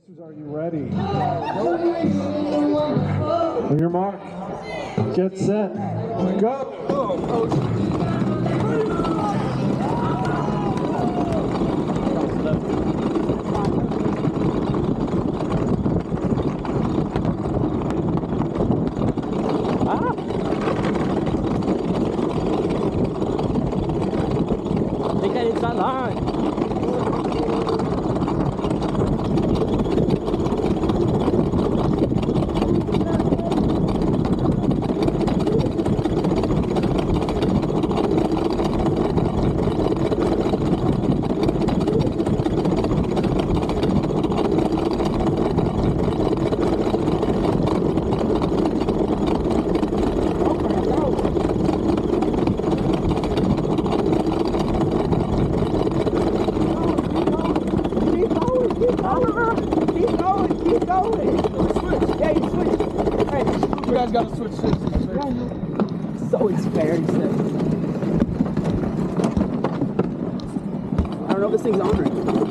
Racers, are you ready? On your mark, get set, go! I think that it's that line. You guys gotta switch seats. So expensive. I don't know if this thing's on right now.